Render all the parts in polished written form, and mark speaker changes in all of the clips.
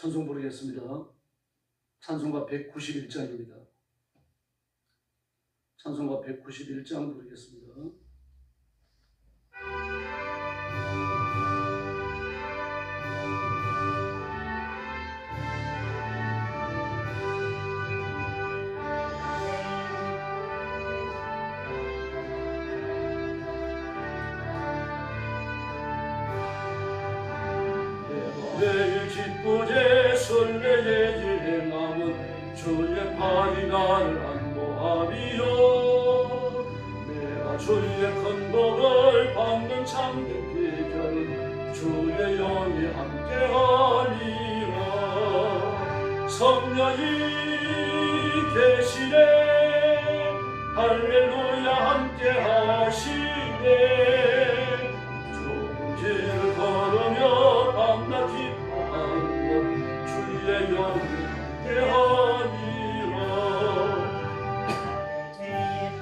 Speaker 1: 찬송 부르겠습니다. 찬송가 191장입니다. 찬송가 191장 부르겠습니다.
Speaker 2: 내일 기쁘게 설레게 행함은 주의 팔이 나를 안보함이요. 내가 주의 큰 복을 받는 참된 비결은 주의 영이 함께하니라. 성령이 계시네 할렐루야 함께하시네. 좁은 길을 걸으며 밤낮 기뻐하는 주의 영이 함께하니라.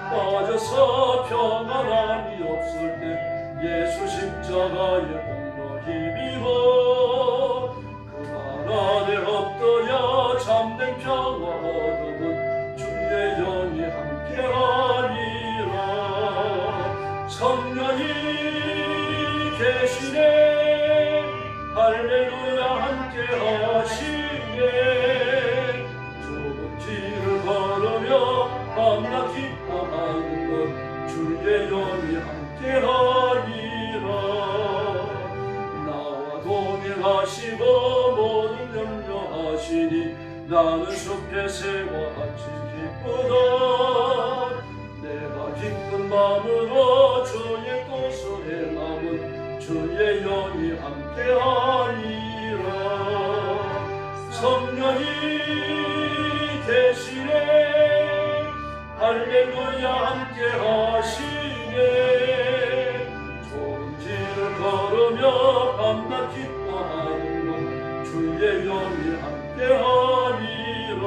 Speaker 2: 빠져서 평안함이 없을 때 예수 십자가의 공로 힘입어 그 안에 엎드려 참된 평화 얻음은 주의 영이 함께하니라. 성령이 계시네 할렐루야 함께하시네. 좁은 길을 걸으며 밤낮 기뻐하는 것 주의 영이 함께하니라. 나와 동행하시고 모든 염려하시니 나는 숲의 새와 같이 기쁘다. 내가 기쁜 마음으로 주의 뜻을 행함은 주의 영이 함께하니라. 성령이 계시네 할렐루야 함께하시네. 좋은 길을 걸으며 밤낮 기뻐하는 것 주의 영이 함께하니라.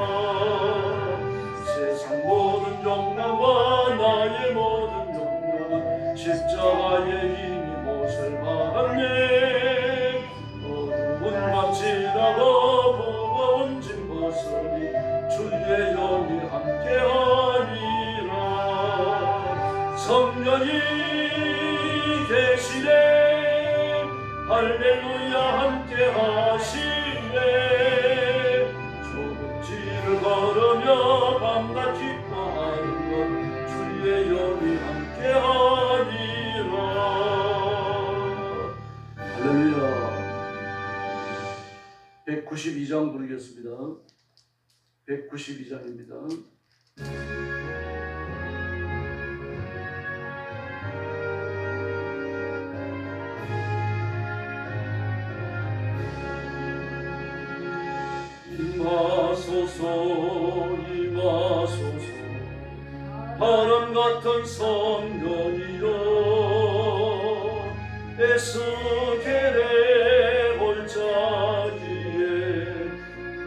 Speaker 2: 세상 모든 욕망과 나의 모든 욕망은 십자가의 힘이 못을 박았네. 어두운 밤 지나고 무거운 짐 벗으니 주의 영이 함께하니라. 성령이 계시네 할렐루야 함께하시네. 좁은 길을 걸으며 밤낮 기뻐하는 것 주의 영이 함께하니라.
Speaker 1: 할렐루야. 192장 부르겠습니다. 192장입니다.
Speaker 2: 임하소서 임하소서 바람 같은 성령이여. 에스겔의 골짜기에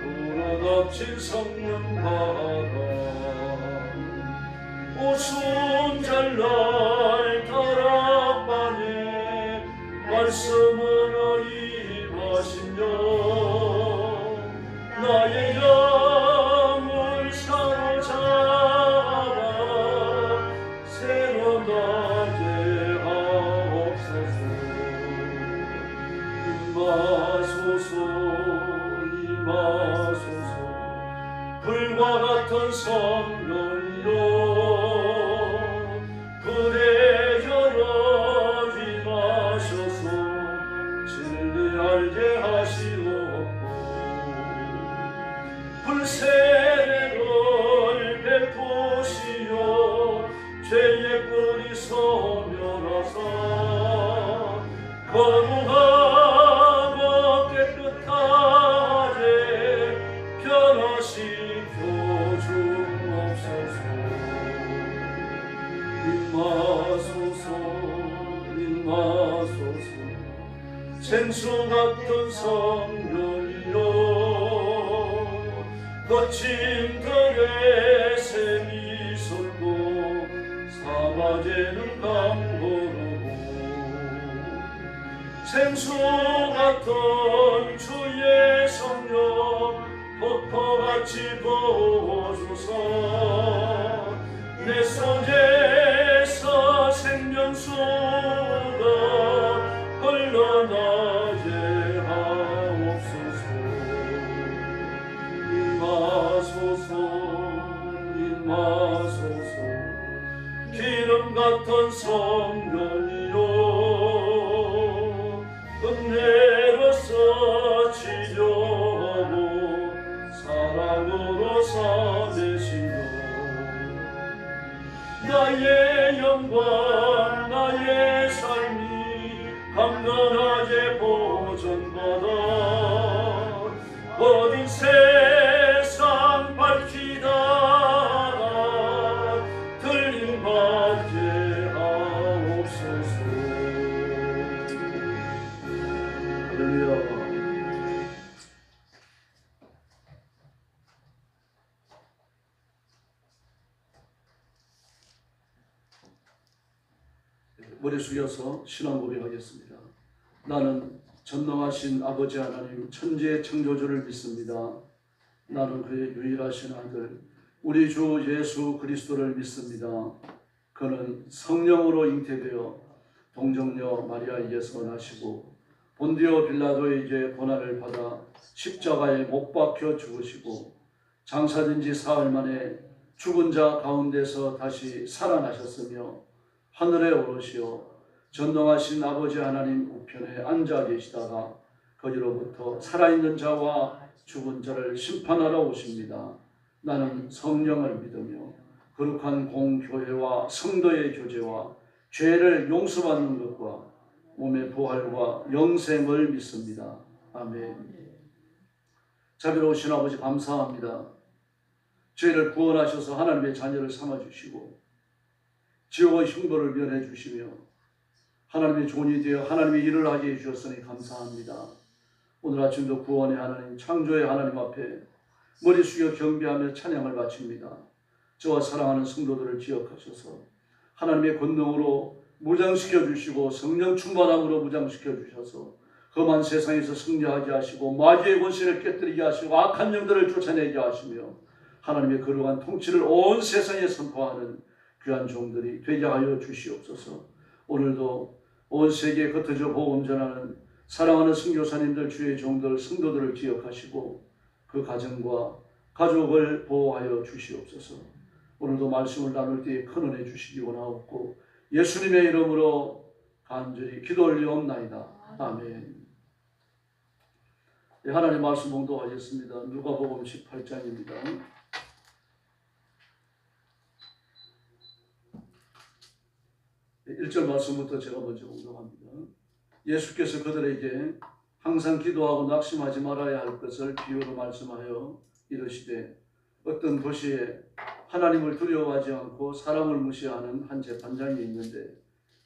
Speaker 2: 돌아닥친 성령 바람 웃음 잘날 다락방에 말씀으로 임하시며 나의 영을 사로잡아 새로 나게 하옵소서. 임하소서 임하소서 불과 같은 성령이여. 불의 혀로 임하셔서 진리 알게 하시옵고 불세례를 베푸시어 죄의 뿌리 소멸하사 거룩하고 깨끗하게 변화시켜 주옵소서. 임하소서 임하소서 생수 같은 성령이여. 거친 들에 샘이 솟고 사마제는 강고르고 생수 같던 주의 성령 폭포같이 부어주소. 내 속에서 생명수가 흘러나게 하옵소서. 임하소서 임하소서. 기름 같은 성령이여 은혜로서 치료하고 사랑으로 사내시며 나의 영광 나의 삶이 강건하게 보존받아 어딘 세상 밝히다가 들림받게 하옵소서.
Speaker 1: 할렐루야. 머리 숙여서 신앙 고백하겠습니다. 나는 전능하신 아버지 하나님 천지의 창조주를 믿습니다. 나는 그의 유일하신 아들 우리 주 예수 그리스도를 믿습니다. 그는 성령으로 잉태되어 동정녀 마리아에게서 나시고 본디오 빌라도에게 고난을 받아 십자가에 못 박혀 죽으시고 장사된 지 사흘 만에 죽은 자 가운데서 다시 살아나셨으며 하늘에 오르시어 전능하신 아버지 하나님 우편에 앉아 계시다가 거기로부터 살아있는 자와 죽은 자를 심판하러 오십니다. 나는 성령을 믿으며 거룩한 공교회와 성도의 교제와 죄를 용서받는 것과 몸의 부활과 영생을 믿습니다. 아멘. 자비로우신 아버지 감사합니다. 저희를 구원하셔서 하나님의 자녀를 삼아주시고 지옥의 흉보를 면해 주시며 하나님의 종이 되어 하나님의 일을 하게 해주셨으니 감사합니다. 오늘 아침도 구원의 하나님, 창조의 하나님 앞에 머리 숙여 경배하며 찬양을 바칩니다. 저와 사랑하는 성도들을 기억하셔서 하나님의 권능으로 무장시켜 주시고 성령 충만함으로 무장시켜 주셔서 험한 세상에서 승리하게 하시고 마귀의 권세를 깨뜨리게 하시고 악한 영들을 쫓아내게 하시며 하나님의 거룩한 통치를 온 세상에 선포하는 귀한 종들이 되게 하여 주시옵소서. 오늘도 온 세계에 흩어져 복음 전하는 사랑하는 선교사님들, 주의 종들, 성도들을 기억하시고 그 가정과 가족을 보호하여 주시옵소서. 오늘도 말씀을 나눌 때에 큰 은혜 주시기 원하옵고 예수님의 이름으로 간절히 기도 올리옵나이다. 아멘. 네, 하나님 말씀 봉독하겠습니다. 누가복음 18장입니다. 1절 말씀부터 제가 먼저 공독합니다. 예수께서 그들에게 항상 기도하고 낙심하지 말아야 할 것을 비유로 말씀하여 이르시되 어떤 도시에 하나님을 두려워하지 않고 사람을 무시하는 한 재판장이 있는데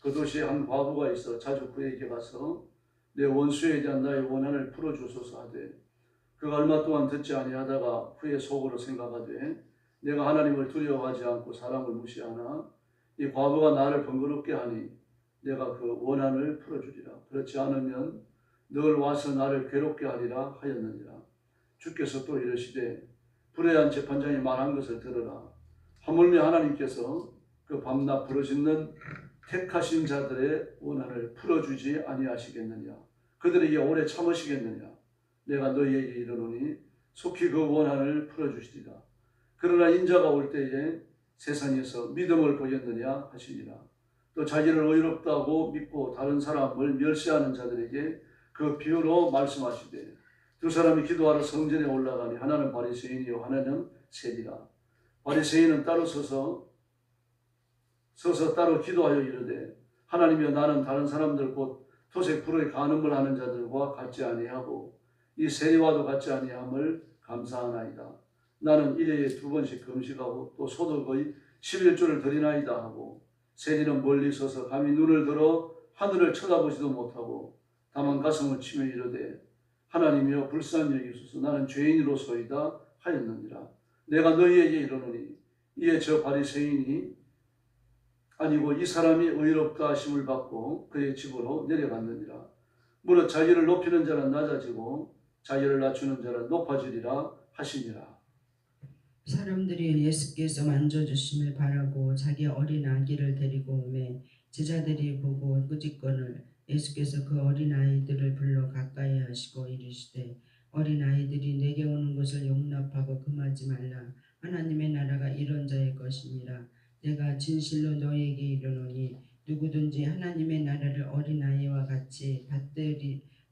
Speaker 1: 그 도시에 한 과부가 있어 자주 그에게 가서 내 원수에 대한 나의 원한을 풀어주소서 하되 그가 얼마 동안 듣지 아니하다가 후에 속으로 생각하되 내가 하나님을 두려워하지 않고 사람을 무시하나 이 과부가 나를 번거롭게 하니 내가 그 원한을 풀어주리라. 그렇지 않으면 늘 와서 나를 괴롭게 하리라 하였느니라. 주께서 또 이르시되 불의한 재판장이 말한 것을 들으라. 하물며 하나님께서 그 밤낮 부르짖는 택하신 자들의 원한을 풀어주지 아니하시겠느냐. 그들에게 오래 참으시겠느냐. 내가 너희에게 이르노니 속히 그 원한을 풀어주시리라. 그러나 인자가 올 때에 세상에서 믿음을 보겠느냐 하시니라. 또 자기를 의롭다고 믿고 다른 사람을 멸시하는 자들에게 그 비유로 말씀하시되 두 사람이 기도하러 성전에 올라가니 하나는 바리새인이요 하나는 세리라. 바리새인은 따로 서서 따로 기도하여 이르되 하나님이여 나는 다른 사람들 곧 토색 불의 간음을 하는 자들과 같지 아니하고 이 세리와도 같지 아니함을 감사하나이다. 나는 일회에 2번씩 금식하고 또 소득의 11조를 드리나이다 하고 세리는 멀리 서서 감히 눈을 들어 하늘을 쳐다보지도 못하고 다만 가슴을 치며 이르되 하나님이여 불쌍히 여기소서 나는 죄인으로소이다 하였느니라. 내가 너희에게 이르노니 이에 저 바리새인이 아니고 이 사람이 의롭다 하심을 받고 그의 집으로 내려갔느니라. 무릇 자기를 높이는 자는 낮아지고 자기를 낮추는 자는 높아지리라 하시니라.
Speaker 3: 사람들이 예수께서 만져주심을 바라고 자기 어린 아기를 데리고 오매 제자들이 보고 꾸짖거늘 예수께서 그 어린 아이들을 불러 가까이 하시고 이르시되 어린 아이들이 내게 오는 것을 용납하고 금하지 말라. 하나님의 나라가 이런 자의 것이니라. 내가 진실로 너희에게 이르노니 누구든지 하나님의 나라를 어린 아이와 같이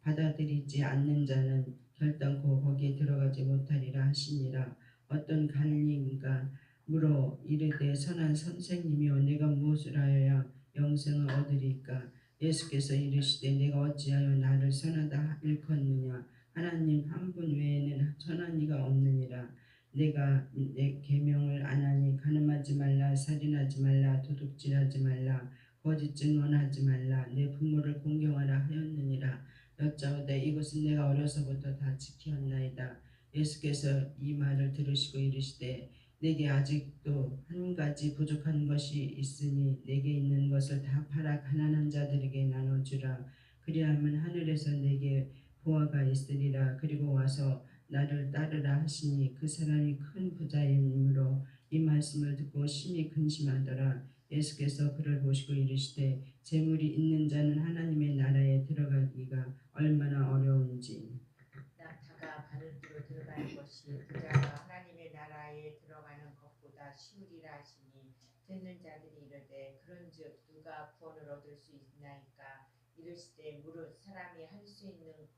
Speaker 3: 받아들이지 않는 자는 결단코 거기에 들어가지 못하리라 하시니라. 어떤 간리가 물어 이르되 선한 선생님이여 내가 무엇을 하여야 영생을 얻으리까? 예수께서 이르시되 내가 어찌하여 나를 선하다 일컫느냐? 하나님 한 분 외에는 선한 이가 없느니라. 내가 내 계명을 안 하니 간음하지 말라, 살인하지 말라, 도둑질하지 말라, 거짓 증언하지 말라, 내 부모를 공경하라 하였느니라. 여짜오되 이것은 내가 어려서부터 다 지켰나이다. 예수께서 이 말을 들으시고 이르시되 내게 아직도 한 가지 부족한 것이 있으니 내게 있는 것을 다 팔아 가난한 자들에게 나눠주라. 그리하면 하늘에서 내게 보화가 있으리라. 그리고 와서 나를 따르라 하시니 그 사람이 큰 부자이므로 이 말씀을 듣고 심히 근심하더라. 예수께서 그를 보시고 이르시되 재물이 있는 자는 하나님의 나라에 들어가기가 얼마나 어려운지.
Speaker 4: 낙타가 바늘기로 들어가는 것이 부자가 하나님의 나라에 들어가는 것보다 쉬우리라 하시니 듣는 자들이 이르되 그런즉 누가 구원을 얻을 수 있나이까? 이르시되 무릇 사람이 할 수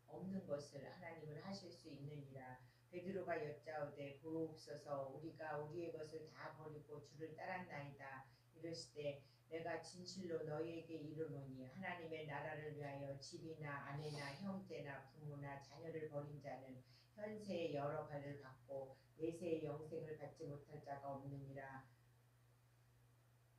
Speaker 4: 없는 것을 하나님은 하실 수 있느니라. 베드로가 여짜오되 보옵소서 우리가 우리의 것을 다 버리고 주를 따랐나이다. 이르시되 내가 진실로 너희에게 이르노니 하나님의 나라를 위하여 집이나 아내나 형제나 부모나 자녀를 버린 자는 현세의 여러 발을 받고 내세의 영생을 받지 못할 자가 없느니라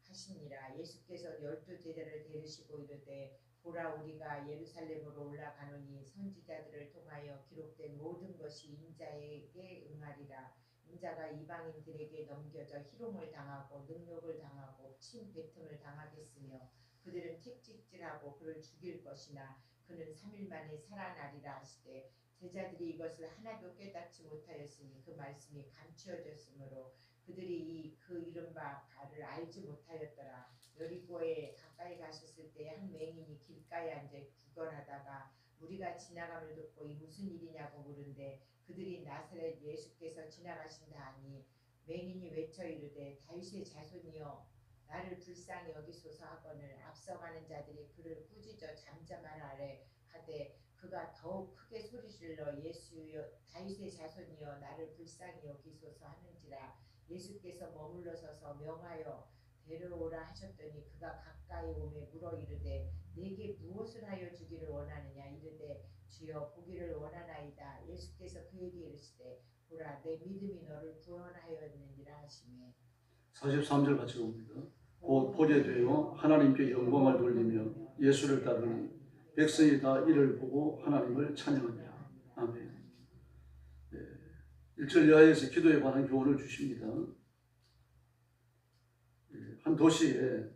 Speaker 4: 하시니라. 예수께서 12제자를 데리시고 이르되 보라 우리가 예루살렘으로 올라가노니 선지자들을 통하여 기록된 모든 것이 인자에게 응하리라. 인자가 이방인들에게 넘겨져 희롱을 당하고 능욕을 당하고 침 뱉음을 당하겠으며 그들은 택직질하고 그를 죽일 것이나 그는 3일 만에 살아나리라 하시되 제자들이 이것을 하나도 깨닫지 못하였으니 그 말씀이 감추어졌으므로 그들이 그 이른바 바를 알지 못하였더라. 여리고에 가까이 가셨을 때 한 맹인이 길가에 앉아 구걸하다가 무리가 지나감을 듣고 이 무슨 일이냐고 물은데 그들이 나사렛 예수께서 지나가신다 하니 맹인이 외쳐 이르되 다윗의 자손이여 나를 불쌍히 여기소서 하거늘 앞서가는 자들이 그를 꾸짖어 잠잠하라 하래 하되 그가 더욱 크게 소리질러 예수여 다윗의 자손이여 나를 불쌍히 여기소서 하는지라. 예수께서 머물러 서서 명하여 데려오라 하셨더니 그가 가까이 오매 물어 이르되 내게 무엇을 하여 주기를 원하느냐? 이르되 주여 보기를 원하나이다. 예수께서 그에게 이르시되 보라 내 믿음이 너를 구원하였느니라 하시매.
Speaker 1: 43절 같이 봅니다. 곧 보게 되어 하나님께 영광을 돌리며 예수를 따르니 백성이 다 이를 보고 하나님을 찬양하니라. 아멘. 1절 이하에서 기도에 관한 교훈을 주십니다. 한 도시에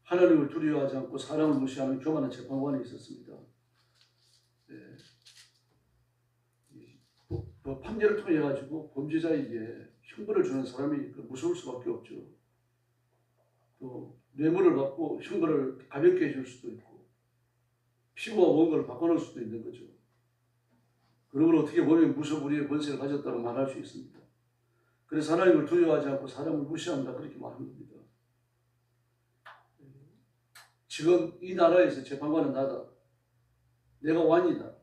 Speaker 1: 하나님을 두려워하지 않고 사람을 무시하는 교만한 재판관이 있었습니다. 판결을 통해 가지고 범죄자에게 형벌을 주는 사람이 무서울 수밖에 없죠. 또 뇌물을 받고 형벌을 가볍게 해줄 수도 있고 피고와 원고를 바꿔놓을 수도 있는 거죠. 그러므로 어떻게 보면 무소불위의 권세를 가졌다고 말할 수 있습니다. 그래서 하나님을 두려워하지 않고 사람을 무시한다 그렇게 말하는 겁니다. 지금 이 나라에서 재판관은 나다. 내가 왕이다.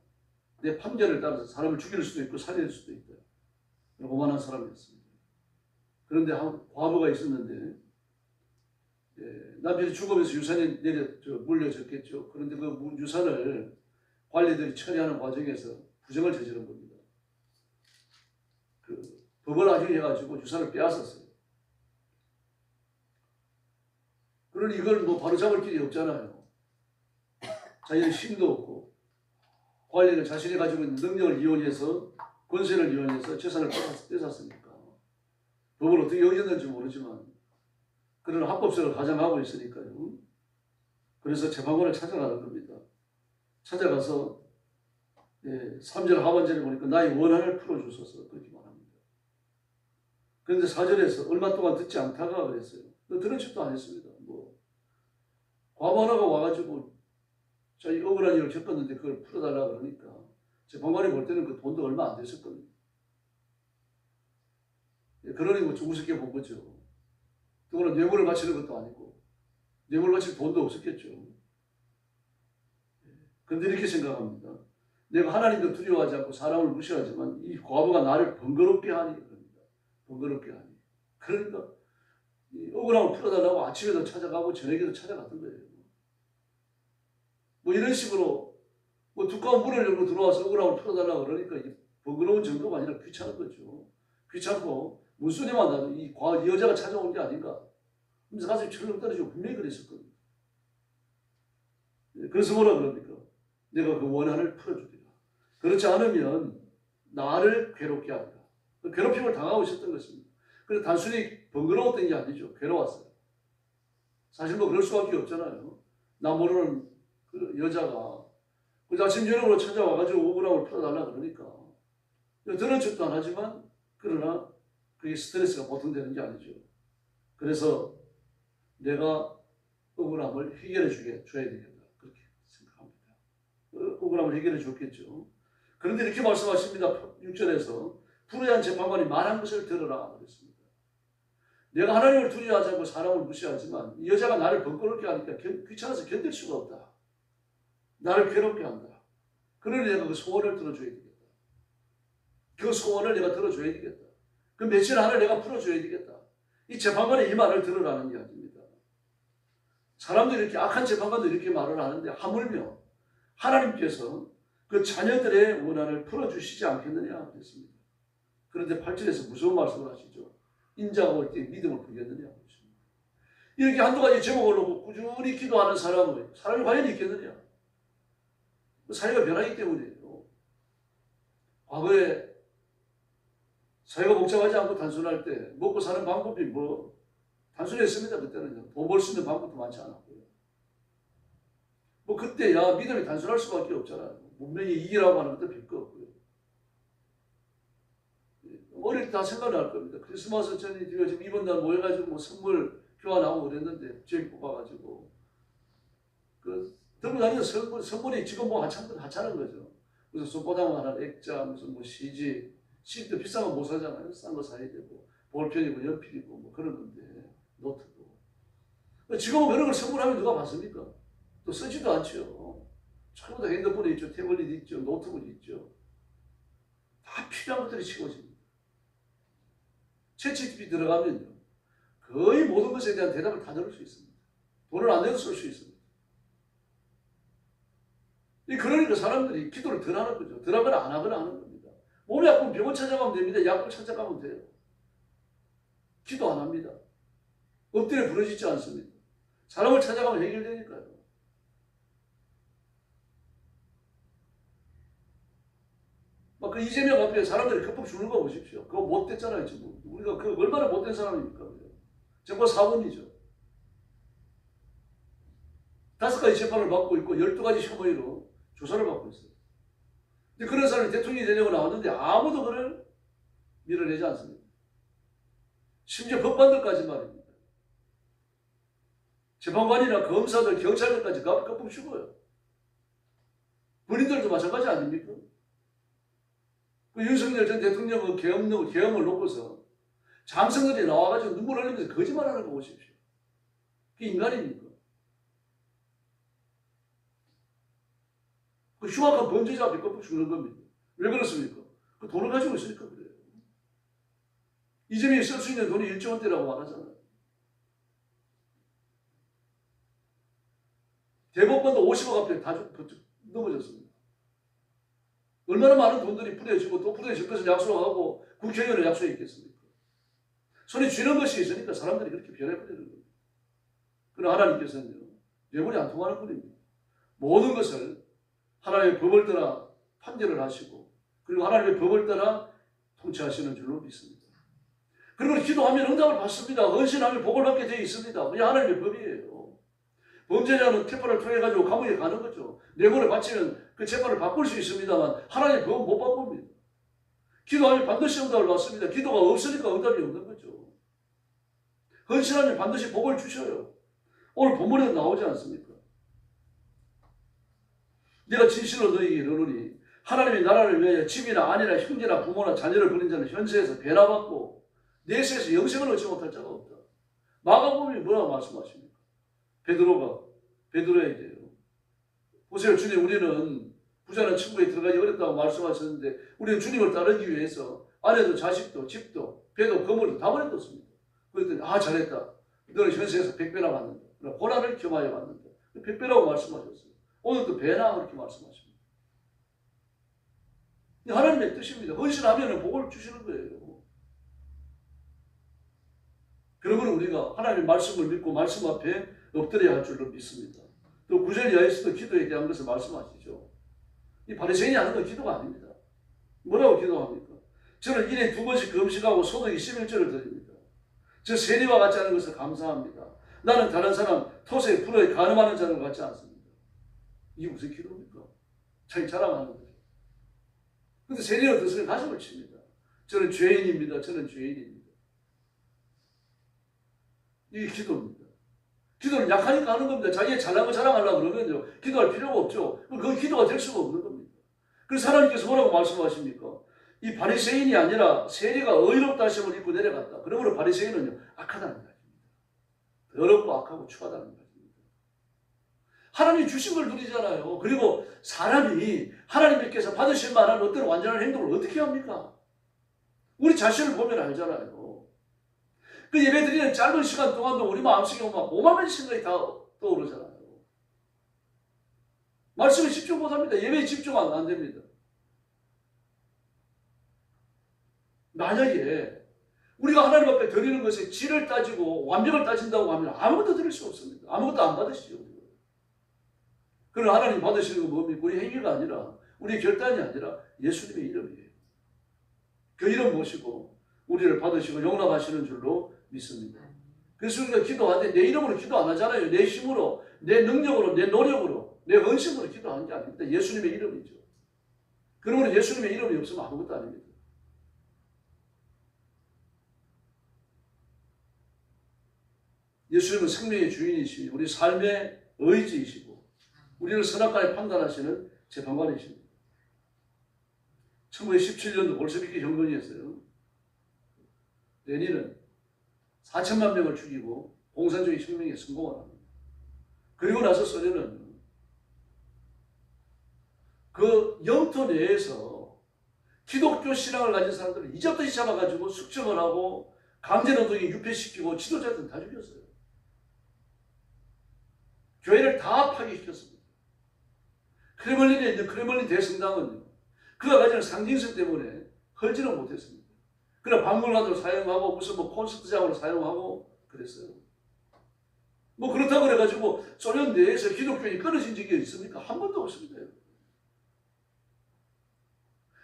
Speaker 1: 내 판결을 따라서 사람을 죽일 수도 있고 살릴 수도 있다. 오만한 사람이었습니다. 그런데 한 과부가 있었는데 남편이 죽으면서 유산이 물려졌겠죠. 그런데 그 유산을 관리들이 처리하는 과정에서 부정을 저지른 겁니다. 법을 악용해가지고 유산을 빼앗았어요. 그러니 이걸 바로 잡을 길이 없잖아요. 자기는 힘도 없고 관리는 자신이 가지고 있는 능력을 이용해서 권세를 이용해서 재산을 뺏었으니까 법을 어떻게 어겼는지 모르지만 그런 합법성을 가장하고 있으니까요. 그래서 재판관을 찾아가는 겁니다. 찾아가서 3절 하반절에 보니까 나의 원한을 풀어주소서 그렇게 말합니다. 그런데 4절에서 얼마 동안 듣지 않다가 그랬어요. 너 들은 척도 안 했습니다. 뭐 과부 하나가 와가지고 자기 억울한 일을 겪었는데 그걸 풀어달라 그러니까 재판관이 볼 때는 그 돈도 얼마 안 됐었거든요. 그러니 뭐 좀 우습게 본 거죠. 그거는 뇌물을 바치는 것도 아니고 뇌물 바칠 돈도 없었겠죠. 그런데 이렇게 생각합니다. 내가 하나님도 두려워하지 않고 사람을 무시하지만 이 과부가 나를 번거롭게 하니 그럽니다. 번거롭게 하니. 그러니까 이 억울함을 풀어달라고 아침에도 찾아가고 저녁에도 찾아갔던 거예요. 뭐 이런 식으로 뭐 두꺼운 문을 열고 들어와서 억울함을 풀어달라고 그러니까 이게 번거로운 정도가 아니라 귀찮은 거죠. 귀찮고 문수님만 나도 이 여자가 찾아온 게 아닌가. 그래서 가슴이 철렁 떨어지고 분명히 그랬었거든요. 그래서 뭐라 그럽니까? 내가 그 원한을 풀어주리라. 그렇지 않으면 나를 괴롭게 하리라. 괴롭힘을 당하고 있었던 것입니다. 그래서 단순히 번거로웠던 게 아니죠. 괴로웠어요. 사실 뭐 그럴 수밖에 없잖아요. 나 모르는 그 여자가 그 아침 저녁으로 찾아와가지고 억울함을 풀어달라 그러니까 들은 척도 안 하지만 그러나 그게 스트레스가 보통 되는 게 아니죠. 그래서 내가 억울함을 해결해 줘야 되겠다. 그렇게 생각합니다. 억울함을 해결해 줬겠죠. 그런데 이렇게 말씀하십니다. 6절에서 불의한 재판관이 말한 것을 들으라 그랬습니다. 내가 하나님을 두려워하지 않고 사람을 무시하지만 이 여자가 나를 번거롭게 하니까 귀찮아서 견딜 수가 없다. 나를 괴롭게 한다. 그러니 내가 그 소원을 들어줘야 되겠다. 그 소원을 내가 들어줘야 되겠다. 그 며칠 안을 내가 풀어줘야 되겠다. 이 재판관의 이 말을 들으라는 이야기입니다. 사람들이 이렇게 악한 재판관도 이렇게 말을 하는데 하물며 하나님께서 그 자녀들의 원한을 풀어주시지 않겠느냐 그랬습니다. 그런데 8절에서 무서운 말씀을 하시죠. 인자가 올 때 믿음을 버렸느냐. 이렇게 한두 가지 제목을 놓고 꾸준히 기도하는 사람이 과연 있겠느냐. 사회가 변하기 때문이에요. 과거에 사회가 복잡하지 않고 단순할 때 먹고 사는 방법이 뭐 단순했습니다. 그때는 돈 벌 수 있는 방법도 많지 않았고요. 뭐 그때야 믿음이 단순할 수밖에 없잖아요. 분명히 이기라고 하는 것도 별거 없고요. 어릴 때 다 생각날 겁니다. 크리스마스 전에 지금 이번 날 모여가지고 뭐 선물 교환하고 그랬는데 저기 뽑아가지고 그 들고 다니는 선물이 지금 뭐 하찮은 거죠. 무슨 손바닥 하나 액자 무슨 뭐 CD도 비싼 거 못 사잖아요. 싼 거 사야 되고 볼펜이고 연필이고 뭐 그런 건데 노트도 지금은 그런 걸 선물하면 누가 받습니까? 또 쓰지도 않죠. 전부 다 핸드폰이 있죠. 태블릿 있죠. 노트북 있죠. 다 필요한 것들이 채워집니다. 챗GPT 들어가면요. 거의 모든 것에 대한 대답을 다 들을 수 있습니다. 돈을 안 내도 쓸 수 있습니다. 그러니까 사람들이 기도를 덜 하는 거죠. 덜 하거나 안 하거나 하는 겁니다. 몸이 아프면 병원 찾아가면 됩니다. 약을 찾아가면 돼요. 기도 안 합니다. 엎드려 부러지지 않습니다. 사람을 찾아가면 해결되니까요. 막 그 이재명 앞에 사람들이 급폭 주는 거 보십시오. 그거 못됐잖아요. 지금 우리가 그 얼마나 못된 사람입니까? 정말 사본이죠. 5가지 재판을 받고 있고 12가지 혐의로 조사를 받고 있어요. 근데 그런 사람이 대통령이 되려고 나왔는데 아무도 그를 밀어내지 않습니다. 심지어 법관들까지 말입니다. 재판관이나 검사들, 경찰들까지 급폭 죽어요. 본인들도 마찬가지 아닙니까? 그 윤석열 전 대통령 계엄을 놓고서 장성들이 나와가지고 눈물 흘리면서 거짓말하는 거 보십시오. 그게 인간입니까? 그 흉악한 범죄자 앞에 껍질 죽는 겁니다. 왜 그렇습니까? 그 돈을 가지고 있으니까 그래요. 이재명이 쓸 수 있는 돈이 1조 원대라고 말하잖아요. 대법관도 50억 앞에 다 넘어졌습니다. 얼마나 많은 돈들이 뿌려지고 또 뿌려질 것을 약속하고 국회의원을 약속했겠습니까? 손에 쥐는 것이 있으니까 사람들이 그렇게 변해버리는 겁니다. 그러나 하나님께서는요, 뇌물이 안 통하는 분입니다. 모든 것을 하나님의 법을 따라 판결을 하시고 그리고 하나님의 법을 따라 통치하시는 줄로 믿습니다. 그리고 기도하면 응답을 받습니다. 헌신하면 복을 받게 되어 있습니다. 그게 하나님의 법이에요. 범죄자는 재판을 통해 가지고 감옥에 가는 거죠. 뇌물을 바치면 그 재판을 바꿀 수 있습니다만 하나님 그건 못 바꿉니다. 기도하면 반드시 응답을 받습니다. 기도가 없으니까 응답이 없는 거죠. 헌신하면 반드시 복을 주셔요. 오늘 본문에 나오지 않습니까? 내가 진실로 너희에게 이르노니 하나님의 나라를 위하여 집이나 아내나 형제나 부모나 자녀를 버린 자는 현세에서 배나 받고 내세에서 영생을 얻지 못할 자가 없다. 마가복음이 뭐라고 말씀하십니까? 베드로에게요. 보세요. 주님, 우리는 부자는 천국에 들어가기 어렵다고 말씀하셨는데 우리는 주님을 따르기 위해서 아내도 자식도 집도 배도 거물도 다 버려뒀습니다. 그랬더니 잘했다. 너는 현세에서 100배나 받는다. 고난을 겸하여 받는다. 100배라고 말씀하셨어요. 오늘도 배나 그렇게 말씀하십니다. 하나님의 뜻입니다. 헌신하면 복을 주시는 거예요. 그러면 우리가 하나님의 말씀을 믿고 말씀 앞에 엎드려야 할 줄로 믿습니다. 또 9절 이하에서도 기도에 대한 것을 말씀하시죠. 이 바리새인이 하는 건 기도가 아닙니다. 뭐라고 기도합니까? 저는 1에 2번씩 금식하고 소득이 11조를 드립니다. 저 세리와 같지 않은 것을 감사합니다. 나는 다른 사람 토세 불어에 간음하는 자를 같지 않습니다. 이게 무슨 기도입니까? 자기 자랑하는 거죠. 근데 세리는 뜻을 가슴을 칩니다. 저는 죄인입니다. 저는 죄인입니다. 이게 기도입니다. 기도는 약하니까 하는 겁니다. 자기의 잘난 거 자랑하려고 그러면요, 기도할 필요가 없죠. 그건 기도가 될 수가 없는 겁니다. 그래서 하나님께서 뭐라고 말씀하십니까? 이 바리새인이 아니라 세리가 의롭다 하심을 입고 내려갔다. 그러므로 바리새인은요, 악하다는 말입니다. 더럽고 악하고 추하다는 말입니다. 하나님이 주신 걸 누리잖아요. 그리고 사람이 하나님께서 받으실 만한 어떤 완전한 행동을 어떻게 합니까? 우리 자신을 보면 알잖아요. 그 예배 드리는 짧은 시간 동안도 우리 마음속에 막 5만 가지 생각이 다 떠오르잖아요. 말씀에 집중 못합니다. 예배에 집중 안 됩니다. 만약에 우리가 하나님 앞에 드리는 것에 질을 따지고 완벽을 따진다고 하면 아무것도 드릴 수 없습니다. 아무것도 안 받으시죠. 그러나 하나님 받으시는 건 뭡니까? 우리 행위가 아니라, 우리 결단이 아니라 예수님의 이름이에요. 그 이름 모시고 우리를 받으시고 용납하시는 줄로 믿습니다. 그래서 우리가 기도하는데 내 이름으로 기도 안 하잖아요. 내 힘으로, 내 능력으로, 내 노력으로, 내 헌신으로 기도하는 게 아닙니다. 예수님의 이름이죠. 그러므로 예수님의 이름이 없으면 아무것도 아닙니다. 예수님은 생명의 주인이시고 우리 삶의 의지이시고 우리를 선악과에 판단하시는 재판관이십니다. 1917년도 볼셰비키 혁명이었어요. 레닌은 4천만 명을 죽이고 공산주의 혁명에 성공을 합니다. 그리고 나서 소련은 그 영토 내에서 기독교 신앙을 가진 사람들을 이제부터 잡아가지고 숙청을 하고 강제노동에 유폐시키고 지도자들은 다 죽였어요. 교회를 다 파괴시켰습니다. 크레물린에 있는 크레물린 대성당은 그가 가지는 상징성 때문에 헐지는 못했습니다. 그러나 박물관으로 사용하고 무슨 콘서트장으로 사용하고 그랬어요. 그렇다고 그래가지고 소련 내에서 기독교인이 끊어진 적이 있습니까? 한 번도 없습니다.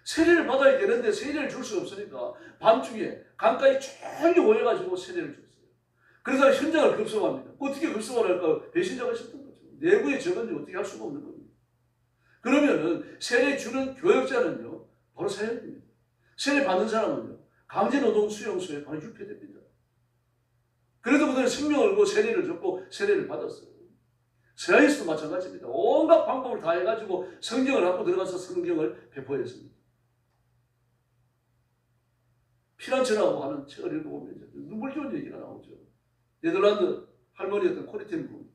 Speaker 1: 세례를 받아야 되는데 세례를 줄 수 없으니까 밤중에 강가에 조용히 모여가지고 세례를 줬어요. 그러다가 현장을 급습합니다. 어떻게 급습을 할까? 배신자가 있었던 거죠. 내부에 적은지 어떻게 할 수가 없는 겁니다. 그러면은 세례 주는 교역자는요, 바로 사형입니다. 세례 받는 사람은요, 강제노동 수용소에 바로 유폐됩니다. 그래도 그들은 생명을 걸고 세례를 줬고 세례를 받았어요. 서양에서도 마찬가지입니다. 온갖 방법을 다 해가지고 성경을 갖고 들어가서 성경을 배포했습니다. 피란체라고 하는 책을 읽어보면 눈물겨운 얘기가 나오죠. 네덜란드 할머니였던 코리텐 분,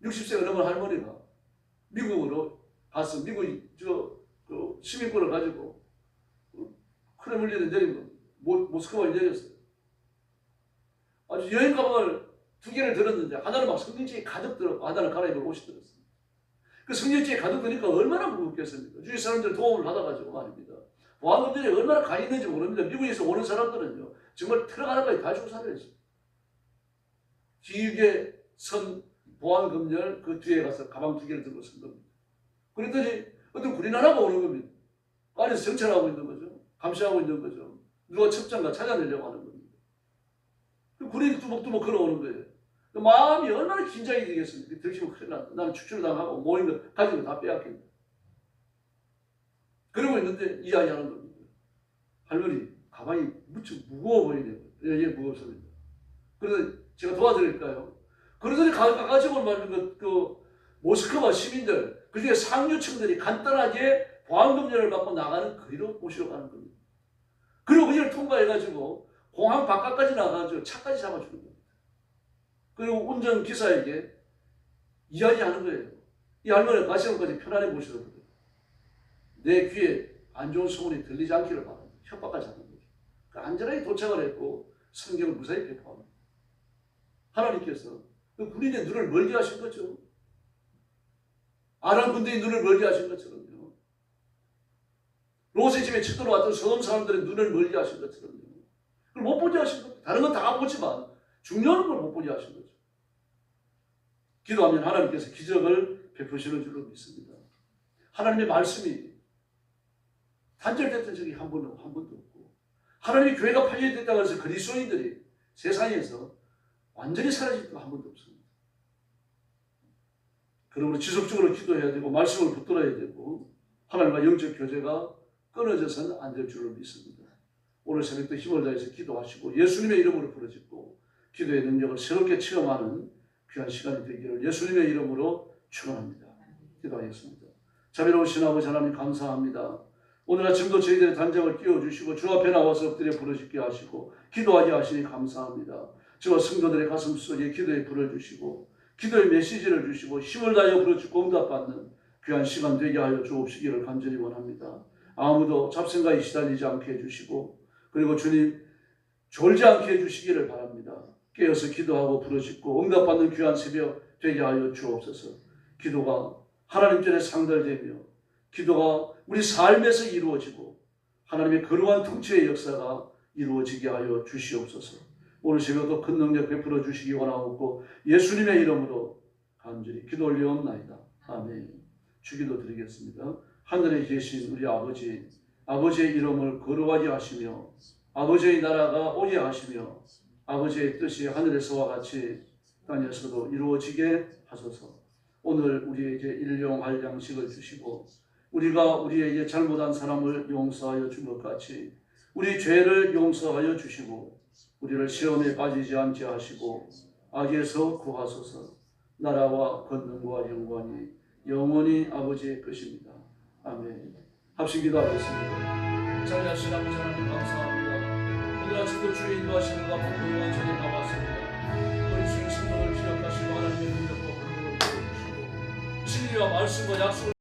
Speaker 1: 60세가 넘은 할머니가 미국으로 가서 미국이 그 시민권을 가지고 크레물린에 내린 모스크바에 내렸어요. 아주 여행 가방을 2개를 들었는데 하나는 막 성경책이 가득 들었고 하나는 갈아입을 옷이 들었어요. 그 성경책이 가득 드니까 얼마나 무겁겠습니까? 주위 사람들 도움을 받아가지고 말입니다. 보안검들이 얼마나 가 있는지 모릅니다. 미국에서 오는 사람들은요, 정말 트럭 하나까지 다 주고 살아야 했어요. 길게 선 보안검열 그 뒤에 가서 가방 2개를 들고 선 겁니다. 그랬더니 어떤 군인 하나가 오는 겁니다. 안에서 정찰하고 있는 거죠. 감시하고 있는 거죠. 누가 첩장가 찾아내려고 하는 겁니다. 그 군인이 뚜벅뚜벅 걸어오는 거예요. 그 마음이 얼마나 긴장이 되겠습니까? 들키면 큰일 난다. 나는 추출당하고 모인 거 가지고 다 빼앗긴다. 그러고 있는데 이야기하는 겁니다. 할머니 가방이 무척 무거워 보이네요. 예, 무겁습니다. 그래서 제가 도와드릴까요? 그러더니 가지고 말하는 그 모스크바 시민들, 그중에 상류층들이 간단하게 보안검열을 받고 나가는 거리로 모시러 가는 겁니다. 그리고 그걸 통과해가지고 공항 바깥까지 나가가지고 차까지 잡아주는 겁니다. 그리고 운전기사에게 이야기하는 거예요. 이 할머니가 가시는까지 편안히 모시러 가요. 내 귀에 안 좋은 소문이 들리지 않기를 바랍니다. 협박까지 하는 거죠. 안전하게 도착을 했고 성경을 무사히 배포합니다. 하나님께서 그 군인의 눈을 멀게 하신 거죠. 아람 군대의 눈을 멀게 하신 것처럼요. 롯의 집에 쳐들어왔던 서돔 사람들의 눈을 멀게 하신 것처럼요. 그걸 못 보게 하신 겁니다. 다른 건 다 보지만 중요한 걸 못 보게 하신 거죠. 기도하면 하나님께서 기적을 베푸시는 줄로 믿습니다. 하나님의 말씀이 단절됐던 적이 한 번도 없고, 하나님의 교회가 파괴됐다고 해서 그리스도인들이 세상에서 완전히 사라진 적도 한 번도 없습니다. 그러므로 지속적으로 기도해야 되고 말씀을 붙들어야 되고 하나님과 영적 교제가 끊어져서는 안 될 줄로 믿습니다. 오늘 새벽도 힘을 다해서 기도하시고 예수님의 이름으로 부르짖고 기도의 능력을 새롭게 체험하는 귀한 시간이 되기를 예수님의 이름으로 축원합니다. 기도하겠습니다. 자비로우신 아버지 하나님 감사합니다. 오늘 아침도 저희들의 단장을 끼워주시고 주 앞에 나와서 엎드려 부르짖게 하시고 기도하게 하시니 감사합니다. 저와 성도들의 가슴속에 기도의 불을 주시고 기도의 메시지를 주시고 힘을 다하여 부르짖고 응답받는 귀한 시간 되게 하여 주옵시기를 간절히 원합니다. 아무도 잡생각에 시달리지 않게 해주시고 그리고 주님 졸지 않게 해주시기를 바랍니다. 깨어서 기도하고 부르짖고 응답받는 귀한 새벽 되게 하여 주옵소서. 기도가 하나님 전에 상달되며 기도가 우리 삶에서 이루어지고 하나님의 거룩한 통치의 역사가 이루어지게 하여 주시옵소서. 오늘 새벽도 큰 능력 베풀어 주시기 원하옵고 예수님의 이름으로 간절히 기도 올리옵나이다. 아멘. 주기도 드리겠습니다. 하늘에 계신 우리 아버지, 아버지의 이름을 거룩하게 하시며 아버지의 나라가 오게 하시며 아버지의 뜻이 하늘에서와 같이 땅에서도 이루어지게 하소서. 오늘 우리에게 일용할 양식을 주시고 우리가 우리에게 잘못한 사람을 용서하여 준 것 같이 우리 죄를 용서하여 주시고 우리를 시험에 빠지지 않게 하시고 악에서 구하소서. 나라와 권능과 영광이 영원히 아버지의 것입니다. 아멘. 합심 기도하겠습니다. 자비하신 아버지 하나님 감사합니다. 오늘 아침도 주의 인도하시는 가운데 고요한 전에 나왔습니다. 우리 주의 성령을 기억하시고 하나님의 능력과 권능을 보여주시고 진리와 말씀과 약속을